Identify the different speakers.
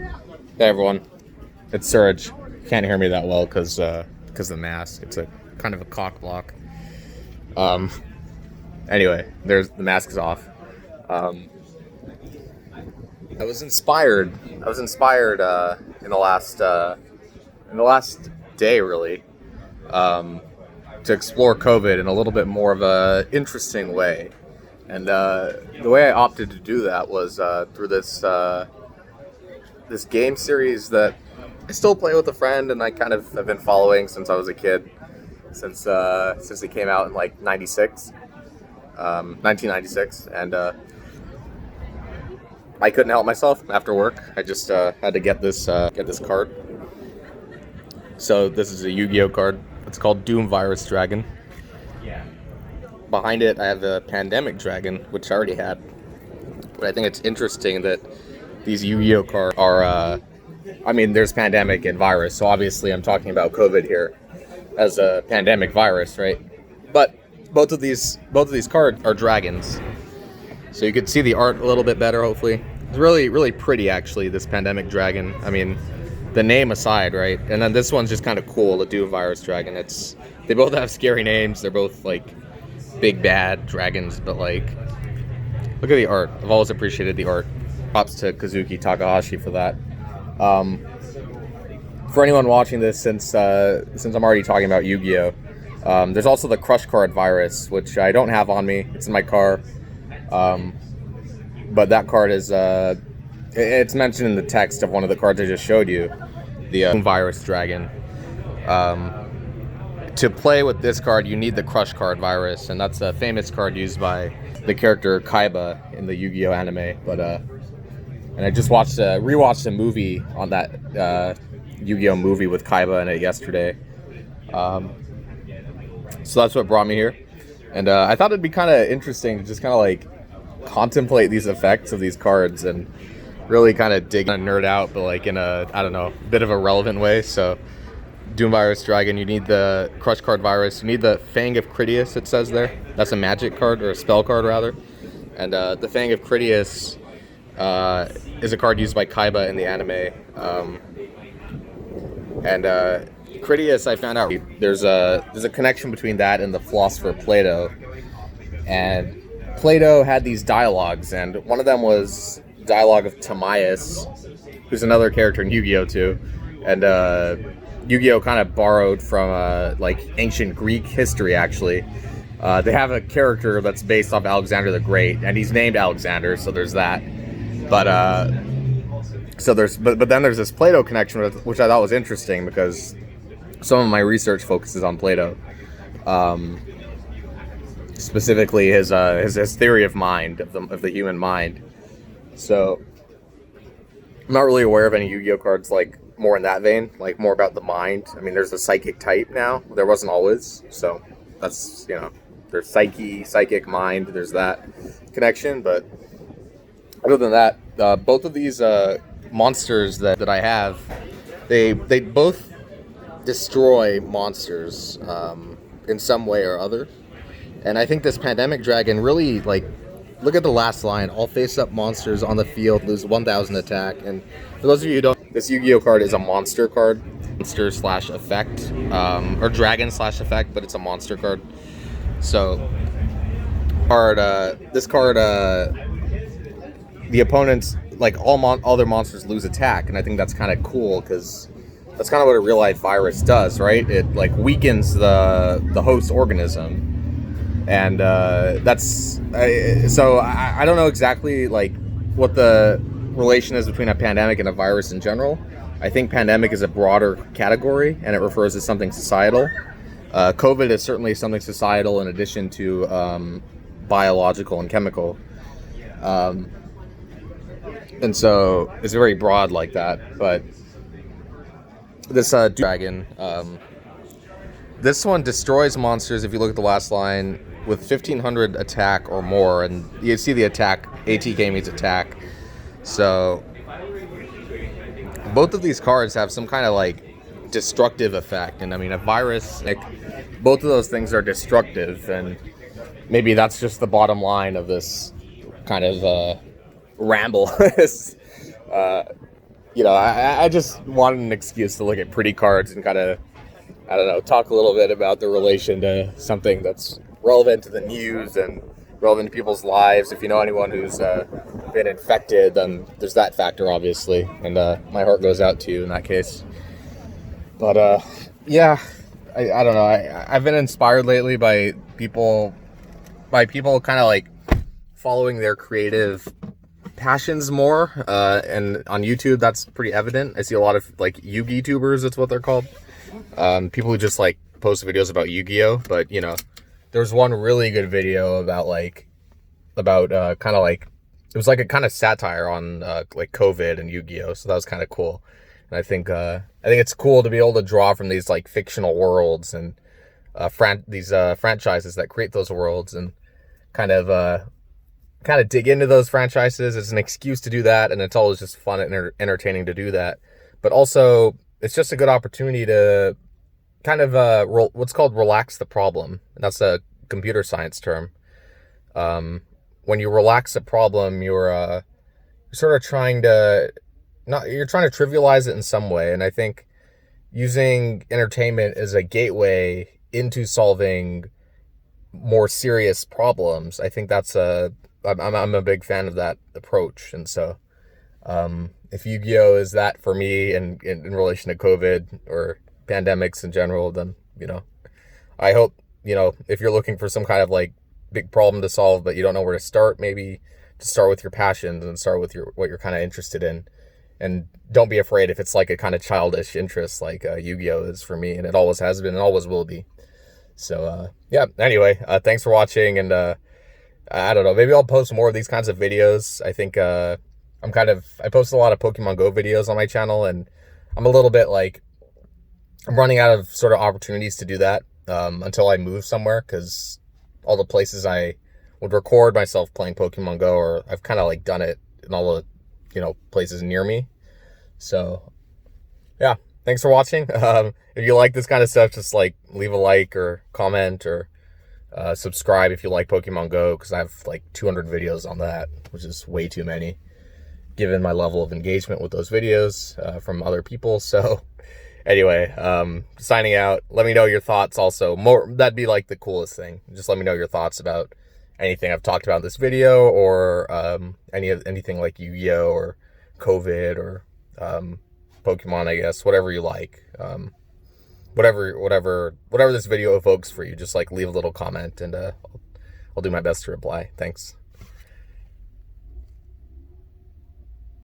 Speaker 1: Hey everyone, it's Surge. Can't hear me that well because of the mask. It's a kind of a cock block. Um, anyway, there's the mask is off. Um, I was inspired. In the last day really to explore COVID in a little bit more of a interesting way. And the way I opted to do that was through this game series that I still play with a friend, and I kind of have been following since I was a kid, since it came out in like 1996, and I couldn't help myself after work. I just had to get this card. So this is a Yu-Gi-Oh card. It's called Doom Virus Dragon. Behind it, I have the Pandemic Dragon, which I already had. But I think it's interesting that these Yu-Gi-Oh cards are, there's pandemic and virus, so obviously I'm talking about COVID here as a pandemic virus, right? But both of these cards are dragons. So you could see the art a little bit better, hopefully. It's really, really pretty, actually, this Pandemic Dragon. I mean, the name aside, right? And then this one's just kind of cool, the Doom Virus Dragon. They both have scary names. They're both, like, big bad dragons, but, like, look at the art. I've always appreciated the art. Props to Kazuki Takahashi for that. For anyone watching this, since I'm already talking about Yu-Gi-Oh, there's also the Crush Card Virus, which I don't have on me. It's in my car. But that card is it's mentioned in the text of one of the cards I just showed you, the Virus Dragon. To play with this card, you need the Crush Card Virus, and that's a famous card used by the character Kaiba in the Yu-Gi-Oh anime. But and I just rewatched a movie on that Yu-Gi-Oh movie with Kaiba in it yesterday. So that's what brought me here, and I thought it'd be kind of interesting to just kind of like contemplate these effects of these cards and really kind of nerd out, but like in a, I don't know, bit of a relevant way. So Doom Virus Dragon, you need the Crush Card Virus, you need the Fang of Critias, it says there. That's a magic card, or a spell card rather. And the Fang of Critias is a card used by Kaiba in the anime. Critias, I found out there's a connection between that and the philosopher Plato. And Plato had these dialogues, and one of them was dialogue of Timaeus, who's another character in Yu-Gi-Oh too. And Yu-Gi-Oh kind of borrowed from like ancient Greek history, actually. They have a character that's based off Alexander the Great, and he's named Alexander, so there's that. But then there's this Plato connection, which I thought was interesting because some of my research focuses on Plato, specifically his theory of mind, of the human mind. So I'm not really aware of any Yu-Gi-Oh cards like more in that vein, like more about the mind. I mean, there's a psychic type now. There wasn't always, so that's, there's psychic mind. There's that connection, but other than that, both of these monsters that I have, they both destroy monsters in some way or other. And I think this Pandemic Dragon really, like, look at the last line. All face-up monsters on the field lose 1,000 attack. And for those of you who don't, this Yu-Gi-Oh card is a monster card. Monster/effect. Or dragon/effect, but it's a monster card. So, this card, the opponents, like, all their monsters lose attack. And I think that's kind of cool, because that's kind of what a real-life virus does, right? It, like, weakens the host organism. And so I don't know exactly like what the relation is between a pandemic and a virus in general. I think pandemic is a broader category, and it refers to something societal. COVID is certainly something societal in addition to biological and chemical. And so it's very broad like that. But this dragon, this one destroys monsters, if you look at the last line, with 1,500 attack or more, and you see the attack, ATK means attack. So both of these cards have some kind of like destructive effect, and I mean a virus, like, both of those things are destructive, and maybe that's just the bottom line of this kind of ramble. I just wanted an excuse to look at pretty cards and kind of, I don't know, talk a little bit about the relation to something that's relevant to the news and relevant to people's lives. If you know anyone who's been infected, then there's that factor, obviously. And my heart goes out to you in that case. But yeah, I don't know. I've been inspired lately by people kind of like following their creative passions more, and on YouTube that's pretty evident. I see a lot of like Yugi tubers, that's what they're called, people who just like post videos about Yu-Gi-Oh. But there's one really good video about kind of like, it was like a kind of satire on like COVID and Yu-Gi-Oh, so that was kind of cool. And I think it's cool to be able to draw from these like fictional worlds and these franchises that create those worlds, and kind of dig into those franchises. It's an excuse to do that, and it's always just fun and entertaining to do that. But also, it's just a good opportunity to kind of what's called relax the problem. That's a computer science term. When you relax a problem, you're sort of trying to trivialize it in some way. And I think using entertainment as a gateway into solving more serious problems, I think I'm a big fan of that approach. And so if Yu-Gi-Oh is that for me in relation to COVID or pandemics in general, then I hope if you're looking for some kind of like big problem to solve but you don't know where to start, maybe to start with your passions and start with what you're kind of interested in. And don't be afraid if it's like a kind of childish interest like Yu-Gi-Oh is for me, and it always has been and always will be. So yeah, anyway, thanks for watching, and I don't know, maybe I'll post more of these kinds of videos. I think I post a lot of Pokemon Go videos on my channel, and I'm a little bit like, I'm running out of sort of opportunities to do that until I move somewhere, because all the places I would record myself playing Pokemon Go, or I've kind of like done it in all the places near me. So yeah, thanks for watching. If you like this kind of stuff, just like leave a like or comment, or subscribe if you like Pokemon Go, because I have like 200 videos on that, which is way too many given my level of engagement with those videos from other people. So anyway, signing out. Let me know your thoughts also. That'd be like the coolest thing. Just let me know your thoughts about anything I've talked about in this video, or anything like Yu-Gi-Oh or COVID or Pokemon, I guess, whatever you like. Whatever this video evokes for you, just like leave a little comment, and I'll do my best to reply. Thanks.